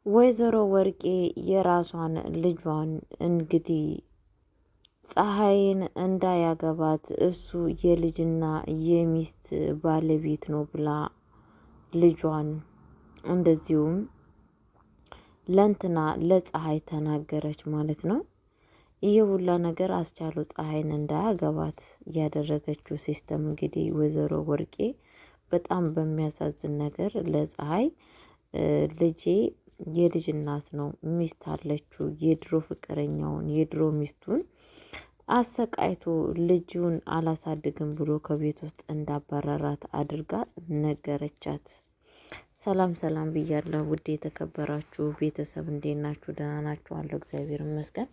ወይዘሮ ወርቄ የራሷን ልጇን እንግዲህ ፀሐይን እንዳያገባት እሱ የልጅና የሚስት ባለቤት ነው ብላ ልጇን እንደዚሁም ለእንትና ለፀሐይ ተናገረች ማለት ነው። ይህ ሁላ ነገር አስቻለው ፀሐይን እንዳያገባት ያደረገችው ሲስተም እንግዲህ ወይዘሮ ወርቄ በጣም በሚያሳዝን ነገር ለፀሐይ ልጄ የልጅ እናት ነው፣ ሚስት አለችው፣ የድሮ ፍቅረኛውን የድሮ ሚስቱን አሰቃይቶ ልጁን አላሳድግም ብሎ ከቤት ውስጥ እንዳባረራት አድርጋ ነገረቻት። ሰላም ሰላም ብያለሁ ውድ የተከበራችሁ ቤተሰብ እንዴት ናችሁ? ደህና ናችሁ? አለሁ እግዚአብሔር ይመስገን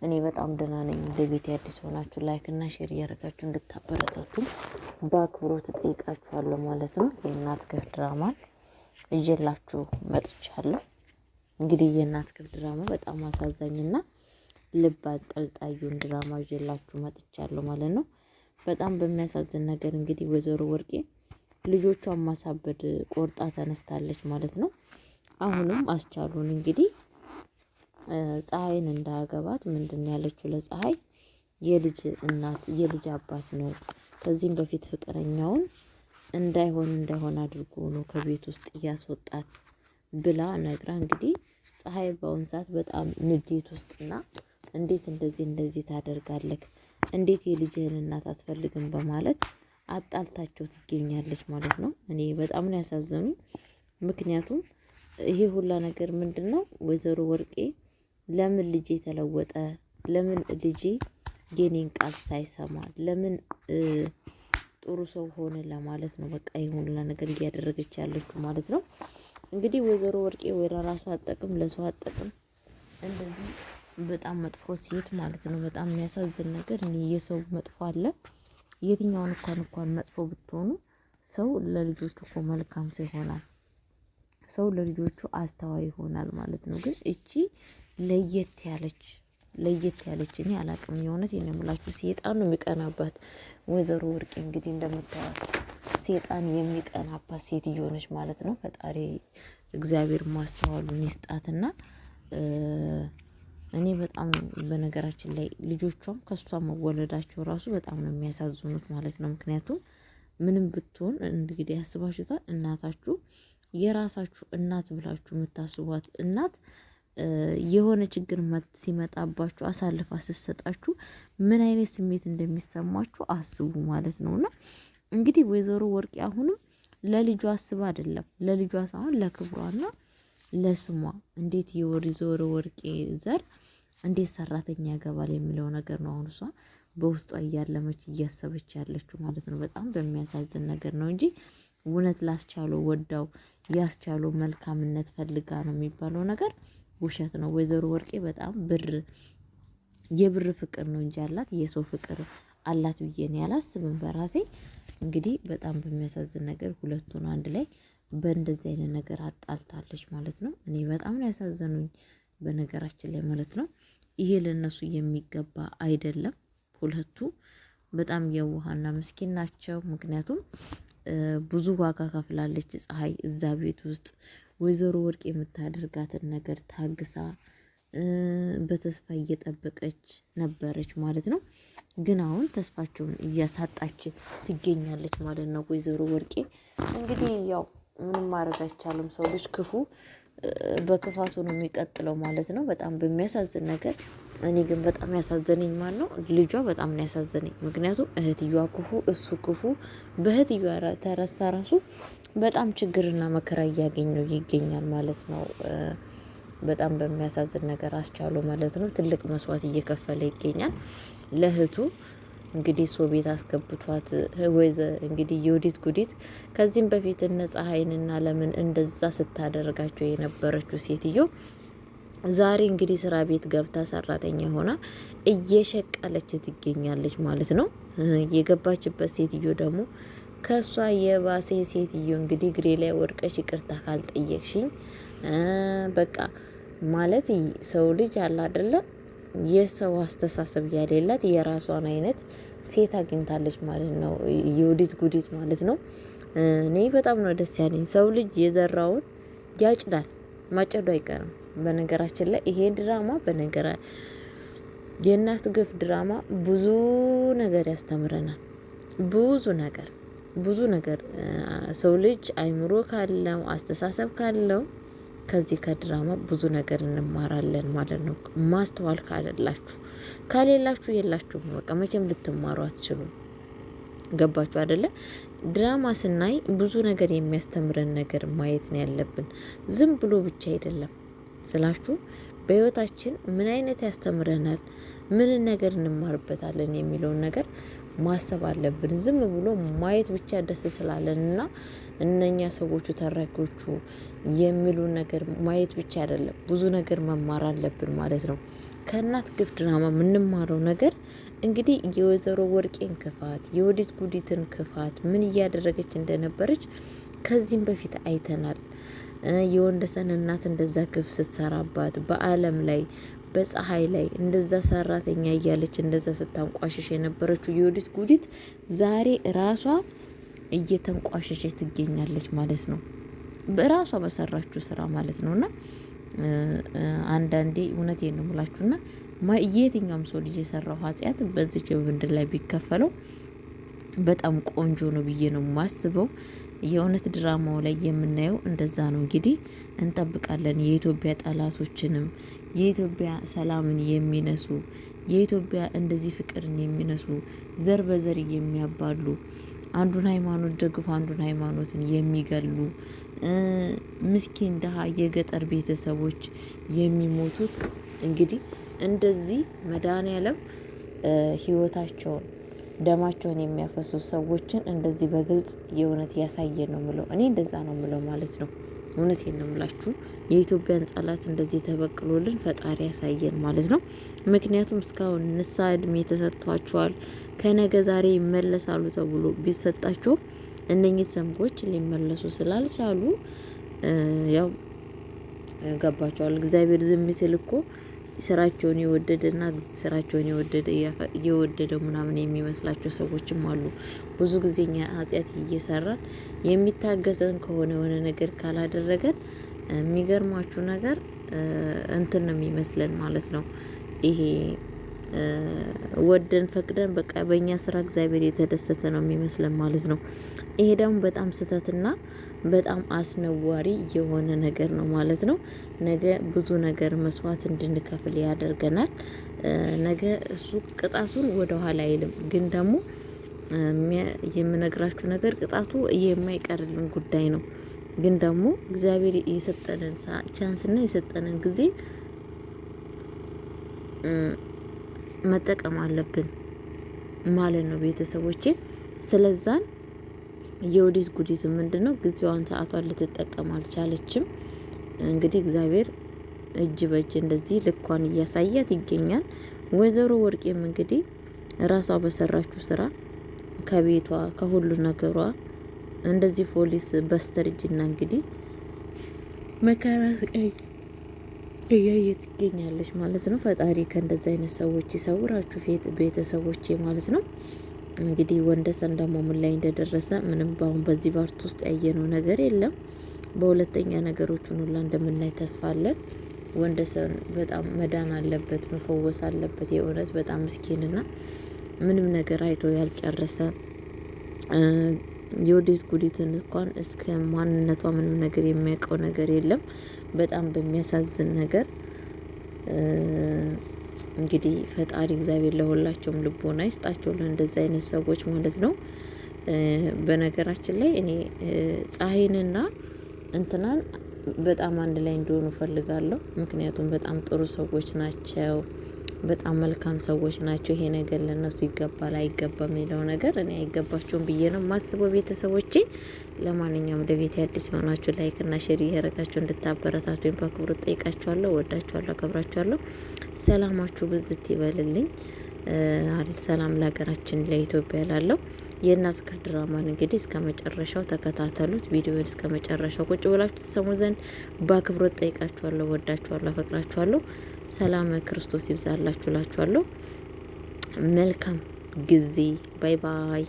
እኔ በጣም ደህና ነኝ። ለቤት አዲስ ሆናችሁ ላይክ እና ሼር እያደረጋችሁ እንድታበረታቱ በአክብሮት እጠይቃችኋለሁ ማለት ነው። የእናት ክፍ ድራማን ይዤላችሁ መጥቻለሁ። እንግዲህ የእናት ክፍ ድራማ በጣም አሳዛኝና ልብ አንጠልጣዩን ድራማ ይዤላችሁ መጥቻለሁ ማለት ነው። በጣም በሚያሳዝን ነገር እንግዲህ ወይዘሮ ወርቄ ልጆቿን ማሳበድ ቆርጣ ተነስታለች ማለት ነው። አሁንም አስቻሉን እንግዲህ ፀሐይን እንዳያገባት ምንድን ያለችው ለፀሐይ የልጅ እናት የልጅ አባት ነው፣ ከዚህም በፊት ፍቅረኛውን እንዳይሆን አድርጎ ነው ከቤት ውስጥ እያስወጣት ብላ ነግራ እንግዲህ ፀሐይ በአሁን ሰዓት በጣም ንዴት ውስጥና እንዴት እንደዚህ ታደርጋለህ? እንዴት የልጅህን እናት አትፈልግም? በማለት አጣልታቸው ትገኛለች ማለት ነው። እኔ በጣም ነው ያሳዘኑኝ። ምክንያቱም ይሄ ሁላ ነገር ምንድነው? ወይዘሮ ወርቄ ለምን ልጄ ተለወጠ? ለምን ልጄ የኔን ቃል ሳይሰማ ለምን ጥሩ ሰው ሆነ ለማለት ነው። በቃ ይሄ ሁላ ነገር እያደረገች ያለችው ማለት ነው። እንግዲህ ወይዘሮ ወርቄ ወይ ለራሷ አጠቅም ለሰው አጠቅም እንደዚህ በጣም መጥፎ ሴት ማለት ነው። በጣም የሚያሳዝን ነገር እኔ የሰው መጥፎ አለ። የትኛውን እንኳን መጥፎ ብትሆኑ ሰው ለልጆቹ እኮ መልካም ሰው ይሆናል። ሰው ለልጆቹ አስተዋይ ይሆናል ማለት ነው። ግን እቺ ለየት ያለች እኔ አላቅም። የእውነት የምላችሁ ሴጣን ነው የሚቀናባት ወይዘሮ ወርቄ እንግዲህ እንደምታዩት ሴጣን የሚቀናባት ሴትዮ ነች ማለት ነው። ፈጣሪ እግዚአብሔር ማስተዋሉን ይስጣትና እኔ በጣም በነገራችን ላይ ልጆቿም ከሷ መወለዳቸው ራሱ በጣም ነው የሚያሳዝኑት ማለት ነው። ምክንያቱም ምንም ብትሆን እንግዲህ ያስባችሁታል፣ እናታችሁ የራሳችሁ እናት ብላችሁ የምታስቧት እናት የሆነ ችግር ሲመጣባችሁ አሳልፋ ስትሰጣችሁ ምን አይነት ስሜት እንደሚሰማችሁ አስቡ ማለት ነውና እንግዲህ ወይዘሮ ወርቄ አሁንም ለልጇ አስባ አይደለም፣ ለልጇ ሳይሆን ለክብሯና ለስሟ እንዴት የወይዘሮ ወርቄ ዘር እንዴት ሰራተኛ ያገባል የሚለው ነገር ነው አሁን እሷ በውስጧ እያለመች እያሰበች ያለችው ማለት ነው። በጣም በሚያሳዝን ነገር ነው እንጂ እውነት ላስቻለው ወዳው ያስቻለው መልካምነት ፈልጋ ነው የሚባለው ነገር ውሸት ነው። ወይዘሮ ወርቄ በጣም የብር ፍቅር ነው እንጂ አላት የሰው ፍቅር አላት ብዬ ነው ያላስብም በራሴ። እንግዲህ በጣም በሚያሳዝን ነገር ሁለቱን አንድ ላይ በእንደዚህ አይነት ነገር አጣልታለች ማለት ነው። እኔ በጣም ነው ያሳዘኑኝ በነገራችን ላይ ማለት ነው። ይሄ ለነሱ የሚገባ አይደለም። ሁለቱ በጣም የዋሃና ምስኪን ናቸው። ምክንያቱም ብዙ ዋጋ ከፍላለች ፀሐይ እዛ ቤት ውስጥ ወይዘሮ ወርቅ የምታደርጋትን ነገር ታግሳ በተስፋ እየጠበቀች ነበረች ማለት ነው። ግን አሁን ተስፋቸውን እያሳጣች ትገኛለች ማለት ነው ወይዘሮ ወርቄ። እንግዲህ ያው ምንም ማድረግ አይቻልም። ሰው ልጅ ክፉ በክፋቱ ነው የሚቀጥለው ማለት ነው። በጣም በሚያሳዝን ነገር እኔ ግን በጣም ያሳዘነኝ ማን ነው? ልጇ በጣም ነው ያሳዘነኝ። ምክንያቱም እህትየዋ ክፉ እሱ ክፉ በእህትየዋ ተረሳ ራሱ በጣም ችግርና መከራ እያገኘው ይገኛል ማለት ነው። በጣም በሚያሳዝን ነገር አስቻለው ማለት ነው ትልቅ መስዋዕት እየከፈለ ይገኛል ለእህቱ። እንግዲህ ሰው ቤት አስገብቷት እንግዲህ የወዲት ጉዲት ከዚህም በፊት እነ ፀሐይንና ለምን እንደዛ ስታደርጋቸው የነበረችው ሴትዮ ዛሬ እንግዲህ ስራ ቤት ገብታ ሰራተኛ ሆና እየሸቀለች ትገኛለች ማለት ነው። የገባችበት ሴትዮ ደግሞ ከሷ የባሴ ሴትዮ እንግዲህ እግሬ ላይ ወድቀሽ ይቅርታ ካልጠየቅሽኝ በቃ ማለት ሰው ልጅ አለ አይደለ የሰው አስተሳሰብ ያሌላት የራሷን አይነት ሴት አግኝታለች ማለት ነው። የወዲት ጉዲት ማለት ነው። እኔ በጣም ነው ደስ ያለኝ። ሰው ልጅ የዘራውን ያጭዳል። ማጨዱ አይቀርም። በነገራችን ላይ ይሄ ድራማ የእናት ግፍ ድራማ ብዙ ነገር ያስተምረናል። ብዙ ነገር ሰው ልጅ አይምሮ ካለው አስተሳሰብ ካለው ከዚህ ከድራማ ብዙ ነገር እንማራለን ማለት ነው። ማስተዋል ከሌላችሁ የላችሁም። በቃ መቼም ልትማሩ አትችሉም። ገባችሁ አይደለ? ድራማ ስናይ ብዙ ነገር የሚያስተምረን ነገር ማየት ነው ያለብን። ዝም ብሎ ብቻ አይደለም ስላችሁ በህይወታችን ምን አይነት ያስተምረናል፣ ምን ነገር እንማርበታለን የሚለውን ነገር ማሰብ አለብን። ዝም ብሎ ማየት ብቻ ደስ ስላለን እና እነኛ ሰዎቹ ተራኪዎቹ የሚሉን ነገር ማየት ብቻ አይደለም፣ ብዙ ነገር መማር አለብን ማለት ነው። ከእናት ግፍ ድራማ የምንማረው ነገር እንግዲህ የወይዘሮ ወርቄን ክፋት፣ የወዲት ጉዲትን ክፋት ምን እያደረገች እንደነበረች ከዚህም በፊት አይተናል። የወንደሰን እናት እንደዛ ግፍ ስትሰራባት በአለም ላይ በፀሐይ ላይ እንደዛ ሰራተኛ እያለች እንደዛ ስታንቋሽሽ የነበረችው የወዲት ጉዲት ዛሬ ራሷ እየተንቋሸሸች ትገኛለች ማለት ነው። በራሷ በሰራችው ስራ ማለት ነውና አንዳንዴ እውነቴን ነው የምላችሁና የትኛውም ሰው ልጅ የሰራው ኃጢአት በዚች ምድር ላይ ቢከፈለው በጣም ቆንጆ ነው ብዬ ነው የማስበው። የእውነት ድራማው ላይ የምናየው እንደዛ ነው። እንግዲህ እንጠብቃለን የኢትዮጵያ ጠላቶችንም የኢትዮጵያ ሰላምን የሚነሱ የኢትዮጵያ እንደዚህ ፍቅርን የሚነሱ ዘር በዘር የሚያባሉ አንዱን ሃይማኖት ደግፎ አንዱን ሃይማኖትን የሚገሉ ምስኪን ደሃ የገጠር ቤተሰቦች የሚሞቱት እንግዲህ እንደዚህ መድኃኔዓለም ህይወታቸውን ደማቸውን የሚያፈሱ ሰዎችን እንደዚህ በግልጽ የእውነት ያሳየን ነው ምለው። እኔ እንደዛ ነው ምለው ማለት ነው። እውነቴን ነው ምላችሁ። የኢትዮጵያን ጠላት እንደዚህ ተበቅሎልን ፈጣሪ ያሳየን ማለት ነው። ምክንያቱም እስካሁን ንስሐ እድሜ ተሰጥቷቸዋል። ከነገ ዛሬ ይመለሳሉ ተብሎ ቢሰጣቸውም እነኚህ ሰዎች ሊመለሱ ስላልቻሉ ያው ገባቸዋል። እግዚአብሔር ዝም ሲል እኮ ስራቸውን የወደደና ስራቸውን የወደደው ምናምን የሚመስላቸው ሰዎችም አሉ። ብዙ ጊዜ እኛ ኃጢአት እየሰራን የሚታገሰን ከሆነ የሆነ ነገር ካላደረገን የሚገርማችሁ ነገር እንትን ነው የሚመስለን ማለት ነው። ይሄ ወደን ፈቅደን በቃ በእኛ ስራ እግዚአብሔር የተደሰተ ነው የሚመስለን ማለት ነው። ይሄ ደግሞ በጣም ስህተትና በጣም አስነዋሪ የሆነ ነገር ነው ማለት ነው። ነገ ብዙ ነገር መስዋዕት እንድንከፍል ያደርገናል። ነገ እሱ ቅጣቱን ወደ ኋላ አይልም። ግን ደግሞ የምነግራችሁ ነገር ቅጣቱ የማይቀርልን ጉዳይ ነው። ግን ደግሞ እግዚአብሔር የሰጠንን ቻንስና የሰጠንን ጊዜ መጠቀም አለብን ማለት ነው ቤተሰቦቼ። ስለዛን የወዲት ጉዲት ምንድነው ጊዜዋን ሰዓቷን ልትጠቀም አልቻለችም። እንግዲህ እግዚአብሔር እጅ በእጅ እንደዚህ ልኳን እያሳያት ይገኛል። ወይዘሮ ወርቄም እንግዲህ ራሷ በሰራችው ስራ ከቤቷ ከሁሉ ነገሯ እንደዚህ ፖሊስ በስተርጅና እንግዲህ መከራ እያየ ትገኛለች ማለት ነው። ፈጣሪ ከእንደዚህ አይነት ሰዎች ይሰውራችሁ ቤተሰቦቼ ማለት ነው። እንግዲህ ወንደሰን ደግሞ ምን ላይ እንደደረሰ ምንም በአሁን በዚህ ባርት ውስጥ ያየነው ነገር የለም። በሁለተኛ ነገሮችን ሁላ እንደምናይ ተስፋ አለን። ወንደሰን በጣም መዳን አለበት፣ መፈወስ አለበት። የእውነት በጣም ምስኪንና ምንም ነገር አይቶ ያልጨረሰ የወዲት ጉዲትን እንኳን እስከ ማንነቷ ምንም ነገር የሚያውቀው ነገር የለም። በጣም በሚያሳዝን ነገር እንግዲህ ፈጣሪ እግዚአብሔር ለሁላቸውም ልቦና ይስጣቸው፣ ለእንደዚህ አይነት ሰዎች ማለት ነው። በነገራችን ላይ እኔ ፀሐይንና እንትናን በጣም አንድ ላይ እንዲሆኑ ፈልጋለሁ። ምክንያቱም በጣም ጥሩ ሰዎች ናቸው፣ በጣም መልካም ሰዎች ናቸው። ይሄ ነገር ለነሱ ይገባል አይገባም የሚለው ነገር እኔ አይገባቸውም ብዬ ነው ማስበው ቤተሰቦቼ። ለማንኛውም ለቤት አዲስ የሆናችሁ ላይክ እና ሼር እያደረጋችሁ እንድታበረታቱኝ በአክብሮት ጠይቃችኋለሁ። ወዳችኋለሁ፣ አከብራችኋለሁ። ሰላማችሁ ብዝት ይበልልኝ። ሰላም ለሀገራችን ለኢትዮጵያ ላለው የእናት ግፍ ድራማን እንግዲህ እስከ መጨረሻው ተከታተሉት። ቪዲዮን እስከ መጨረሻው ቁጭ ብላችሁ ተሰሙ ዘንድ በአክብሮት ጠይቃችኋለሁ። ወዳችኋለሁ፣ አፈቅራችኋለሁ። ሰላም ክርስቶስ ይብዛላችሁ ላችኋለሁ። መልካም ጊዜ። ባይ ባይ።